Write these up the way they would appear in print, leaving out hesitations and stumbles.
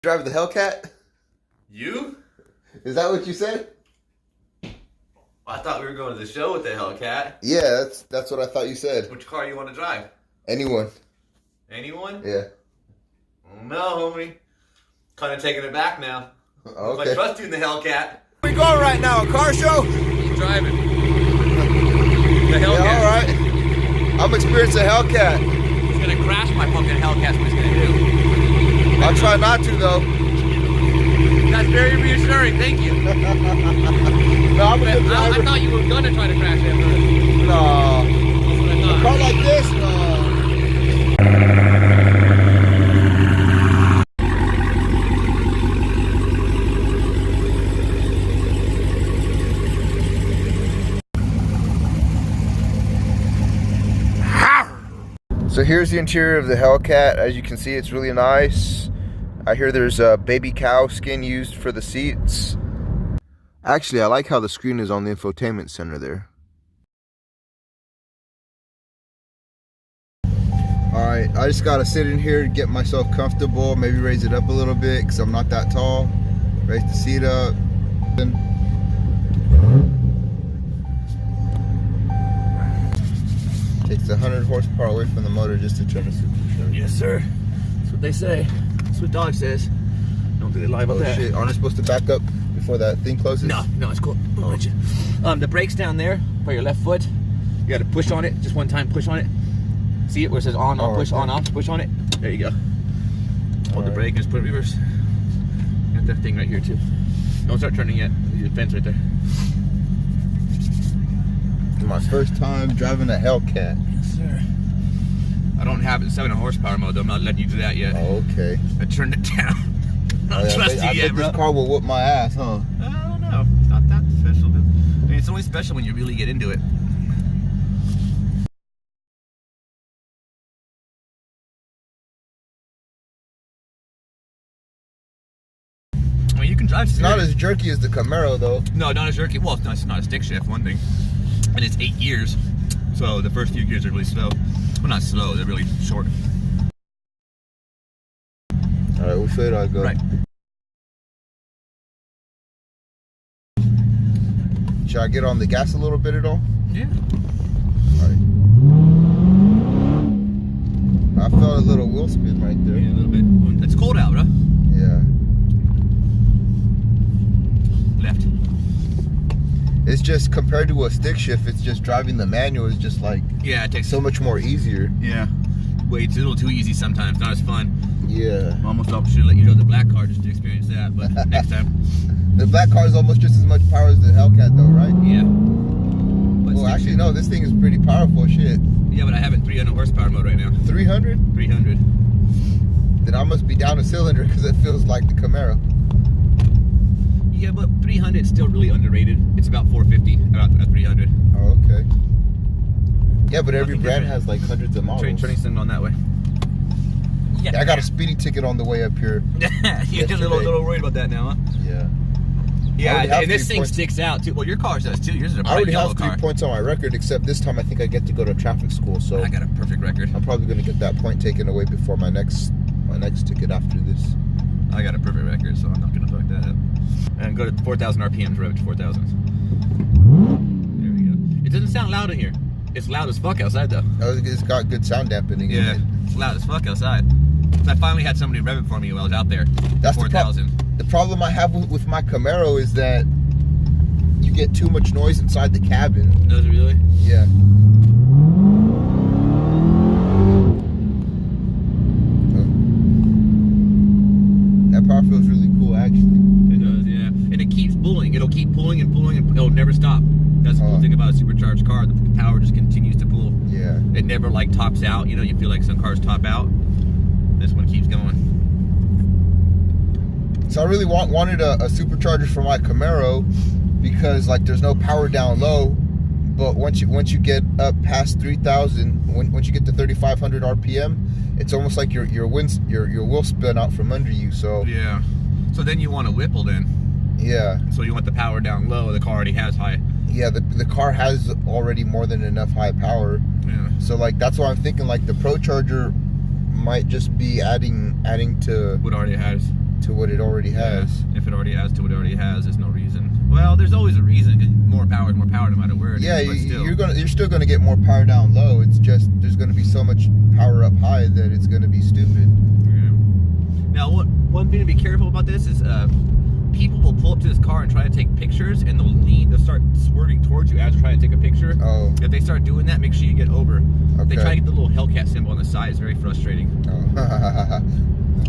Drive the Hellcat? You? Is that what you said? I thought we were going to the show with the Hellcat. Yeah, that's what I thought you said. Which car you want to drive? Anyone. Anyone? Yeah. Oh, no, homie. Kind of taking it back now. Okay. I trust you in the Hellcat. Where we going right now? A car show? He's driving. The Hellcat. Yeah, all right. I'm experiencing a Hellcat. He's going to crash my fucking Hellcat. What he's going to do. I'll try not to, though. That's very reassuring. Thank you. No, I'm a good driver. I thought you were going to try to crash it. No. That's what I thought. A car like this? No. So here's the interior of the Hellcat. As you can see, it's really nice. I hear there's a baby cow skin used for the seats. Actually, I like how the screen is on the infotainment center there. Alright, I just gotta sit in here and get myself comfortable. Maybe raise it up a little bit because I'm not that tall. Raise the seat up. Takes 100 horsepower away from the motor just to turn the supercharger. Yes, sir. That's what they say. That's what Dodge says. Don't think they lie about that. Shit, aren't I supposed to back up before that thing closes? No, it's cool. I'll let you. The brake's down there by your left foot. You got to push on it. Just one time, push on it. See it where it says on, off, push, on, off, push on it. There you go. Hold the brake and just put it reverse. Got that thing right here too. Don't start turning yet. There's a fence right there. My first time driving a Hellcat. Yes, sir. I don't have it in 7 horsepower mode though. I'm not letting you do that yet. Oh, okay. I turned it down. I don't trust you yet, bro. This car will whoop my ass, huh? I don't know. It's not that special. I mean, it's only special when you really get into it. I mean, you can drive. It's not as jerky as the Camaro, though. No, not as jerky. Well, it's not a stick shift, one thing. And it's 8 gears. So the first few gears are really slow. Well, not slow, they're really short. Alright, which way do I go? Right. Should I get on the gas a little bit at all? Yeah. Alright. I felt a little wheel spin right there. Yeah, a little bit. It's cold out, huh? Yeah. Left. It's just, compared to a stick shift, it's just driving the manual is just like, yeah, it takes so much more easier. Yeah. Wait, it's a little too easy sometimes, not as fun. Yeah. Almost should let you know the black car just to experience that, but next time. The black car is almost just as much power as the Hellcat though, right? Yeah. Well, actually, no, this thing is pretty powerful, shit. Yeah, but I have it in 300 horsepower mode right now. 300? 300. Then I must be down a cylinder because it feels like the Camaro. Yeah, but 300 is still really underrated. It's about 450, about 300. Oh, okay. Yeah, but every brand has like hundreds of models. Turning something on that way. Yeah, I got a speeding ticket on the way up here. You're a little worried about that now, huh? Yeah. Yeah, and this thing sticks out too. Well, your car does too. Yours is a bright yellow car. I already have 3 points on my record, except this time I think I get to go to traffic school. So I got a perfect record. I'm probably going to get that point taken away before my next ticket after this. I got a perfect record, so I'm not going to fuck that up. And go to 4,000 RPMs, rev it to 4,000. There we go. It doesn't sound loud in here. It's loud as fuck outside though. It's got good sound dampening in it. It's loud as fuck outside. I finally had somebody rev it for me while I was out there. That's 4,000. The problem I have with my Camaro is that you get too much noise inside the cabin. Does it really? Yeah. That power feels really cool, actually. It does, yeah. And it keeps pulling. It'll keep pulling and pulling and it'll never stop. That's the cool thing about a supercharged car. The power just continues to pull. Yeah. It never like tops out. You know, you feel like some cars top out. This one keeps going. So I really wanted a supercharger for my Camaro because like there's no power down low, but once you get up past 3,000, once you get to 3,500 RPM, it's almost like your wheel spin out from under you. So yeah. So then you want a Whipple then. Yeah. So you want the power down low. The car already has high. Yeah, the car has already more than enough high power. Yeah. So like that's why I'm thinking like the Pro Charger might just be adding to what already has. to what it already has. Yeah, if it already adds to what it already has, there's no reason. Well, there's always a reason. 'Cause more power is more power, no matter where it Yeah, is. But you're still gonna get more power down low. It's just there's gonna be so much power up high that it's gonna be stupid. Yeah. Now, one thing to be careful about this is people will pull up to this car and try to take pictures, and they'll start swerving towards you as they're trying to take a picture. Oh. If they start doing that, make sure you get over. Okay. They try to get the little Hellcat symbol on the side. It's very frustrating. Oh.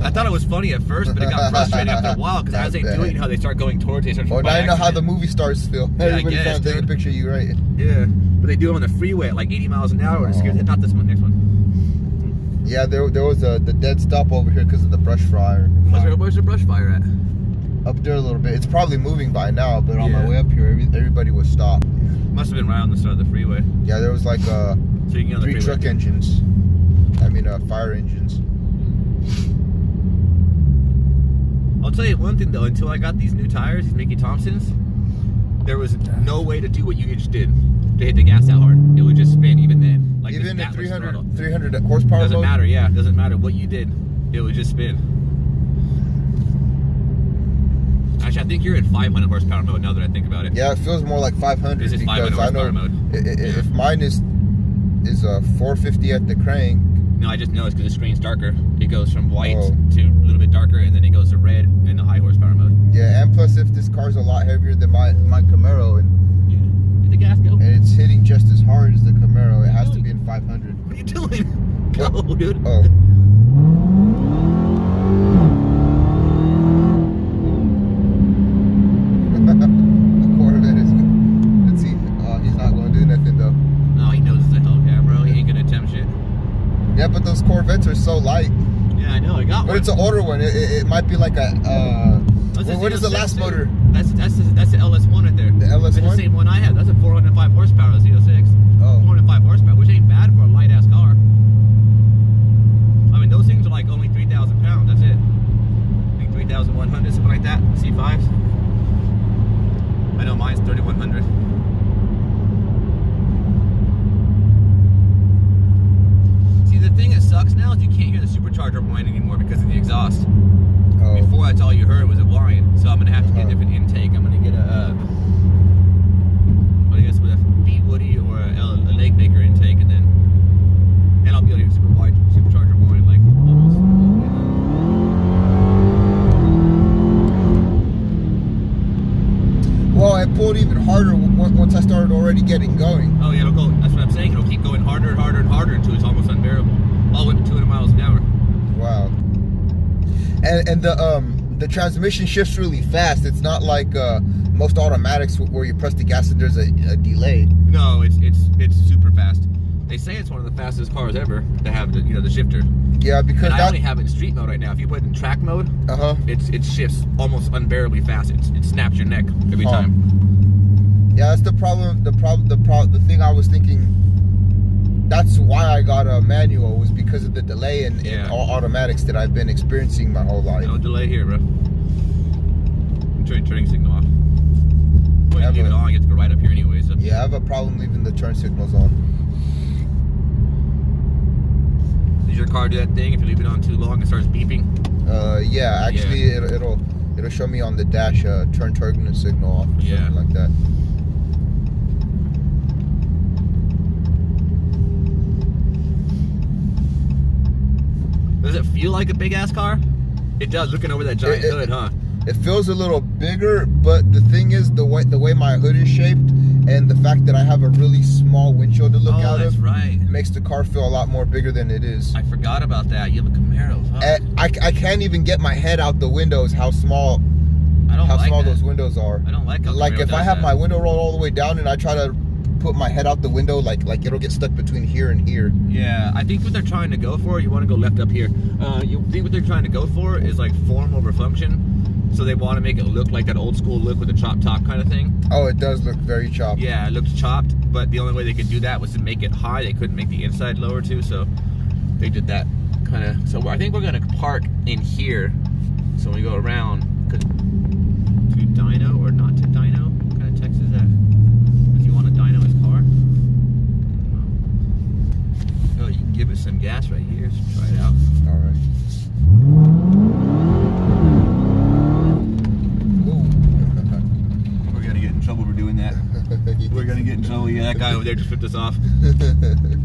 I thought it was funny at first, but it got frustrating after a while because as they do it, you know how they start going towards you. They start Now you know how the movie stars feel. Yeah, Everybody's trying to take a picture of you, right? Yeah, but they do it on the freeway at like 80 miles an hour. It's scared. Not this one, next one. Yeah, there was the dead stop over here because of the brush fire. Where's the brush fire at? Up there a little bit. It's probably moving by now, but on my Yeah. way up here, everybody was stopped. Must have been right on the side of the freeway. Yeah, there was like So you can get on the 3 freeway. truck engines. I mean, fire engines. I'll tell you one thing though, until I got these new tires, these Mickey Thompsons, there was no way to do what you just did, to hit the gas that hard. It would just spin even then. Like Even at that was throttle. 300 horsepower Doesn't mode? matter, yeah. Doesn't matter what you did. It would just spin. Actually, I think you're in 500 horsepower mode now that I think about it. Yeah, it feels more like 500 This is because 500 I know horsepower mode. if mine is 450 at the crank. No, I just noticed because the screen's darker. It goes from white Oh. to a little bit darker, and then it goes to red in the high horsepower mode. Yeah, and plus if this car's a lot heavier than my Camaro and Yeah. Hit the gas, go. and it's hitting just as hard as the Camaro, it has to be in 500. What are you doing? Go, dude. Oh. The Corvette is. Let's see. He's not going to do nothing though. No, he knows it's a Hellcat, bro. He ain't gonna attempt shit. Yeah, but those Corvettes are so light. Yeah, I know. I got one. But it's an older one. It might be like a. What is the last motor? That's the LS1 right there. The LS1? That's the same one I have. That's a 405 horsepower Z06. Oh. 405 horsepower, which ain't bad for a light ass car. I mean, those things are like only 3,000 pounds. That's it. I think 3,100, something like that. C5s. I know mine's 3,100. See, the thing that sucks now is you can't hear the supercharger whine anymore because of the exhaust. Oh. Before, that's all you heard was a whine. So I'm gonna have to get a different intake. I'm gonna get I guess with a B Woody or a leg maker intake, and I'll be able to hear supercharger whine like almost. Well, I pulled even harder once I started already getting going. Oh yeah, it'll go. That's what I'm saying. It'll keep going harder and harder and harder until it's almost unbearable. All the way to 200 miles an hour. Wow. And the transmission shifts really fast. It's not like most automatics where you press the gas and there's a delay. No, it's super fast. They say it's one of the fastest cars ever to have the shifter. Yeah, because And I only have it in street mode right now. If you put it in track mode, it shifts almost unbearably fast. It snaps your neck every time. Yeah, that's the problem. The thing I was thinking. That's why I got a manual, was because of the delay in all automatics that I've been experiencing my whole life. No delay here, bro. I'm turning signal off. Well, you leave it on, I get to go right up here anyways. Yeah, I have a problem leaving the turn signals on. Does your car do that thing if you leave it on too long it starts beeping? Yeah, actually it'll show me on the dash turn turbulence signal off or something like that. Does it feel like a big ass car? It does, looking over that giant hood, huh? It feels a little bigger, but the thing is the way my hood is shaped and the fact that I have a really small windshield to look out of makes the car feel a lot more bigger than it is. I forgot about that. You have a Camaro, huh? I can't even get my head out the windows how small those windows are. I don't like how Like Camaro if I does have that. my window rolled all the way down and I try to put my head out the window, like it'll get stuck between here and here. Yeah, I think what they're trying to go for, you want to go left up here. You think what they're trying to go for is like form over function. So they want to make it look like that old school look with a chopped top kind of thing. Oh, it does look very chopped. Yeah, it looks chopped, but the only way they could do that was to make it high. They couldn't make the inside lower too, so they did that kind of. So I think we're going to park in here. So we go around to dyno or not to dyno. What kind of text is that? Does he want to dyno his car? Oh, you can give it some gas right here. So try it out. All right. that guy over there just flipped us off.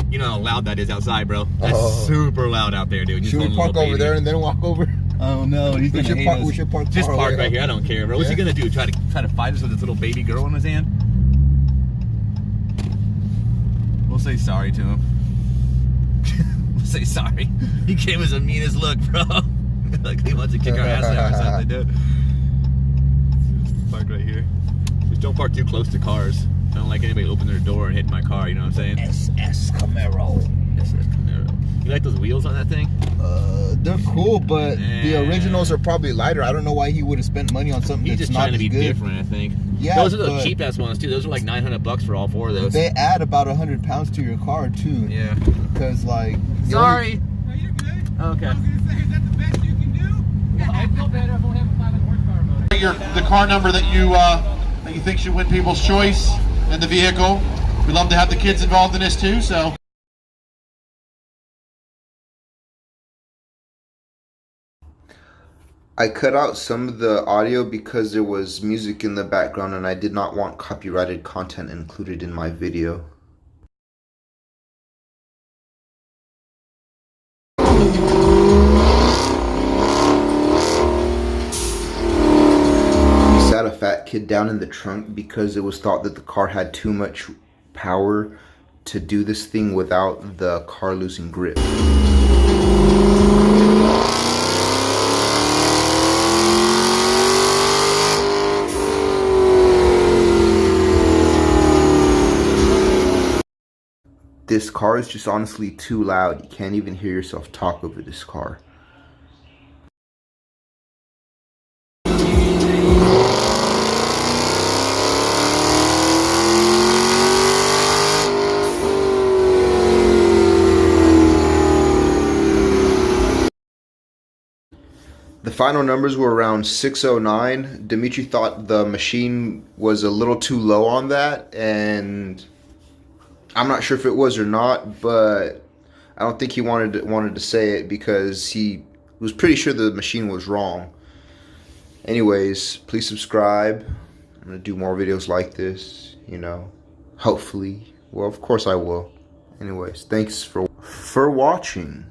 You know how loud that is outside, bro. That's super loud out there, dude. Should we park over there and then walk over? Oh no, he's gonna hate us. We should park. Just park right here. I don't care, bro. What's he gonna do? Try to fight us with this little baby girl in his hand? We'll say sorry to him. We'll say sorry. He gave us the meanest look, bro. Like he wants to kick our ass out or something, dude. Park right here. Just don't park too close to cars. I don't like anybody opening their door and hitting my car, you know what I'm saying? SS Camaro. SS Camaro. You like those wheels on that thing? They're cool, but the originals are probably lighter. I don't know why he would have spent money on something He's that's just not trying to be good. Different, I think. Yeah, those are the cheap ass ones too. Those are like $900 for all 4 of those. They add about 100 pounds to your car too. Yeah. Because like. Sorry. No, you're good. Okay. I was gonna say, is that the best you can do? Yeah, I feel better if I have a 500 horsepower motor. The car number that you think should win people's choice in the vehicle. We'd love to have the kids involved in this too. So. I cut out some of the audio because there was music in the background and I did not want copyrighted content included in my video. We sat a fat kid down in the trunk because it was thought that the car had too much power to do this thing without the car losing grip. This car is just honestly too loud. You can't even hear yourself talk over this car. The final numbers were around 609. Dimitri thought the machine was a little too low on that, and I'm not sure if it was or not, but I don't think he wanted to say it because he was pretty sure the machine was wrong. Anyways, please subscribe. I'm gonna do more videos like this, you know, hopefully. Well, of course I will. Anyways, thanks for watching.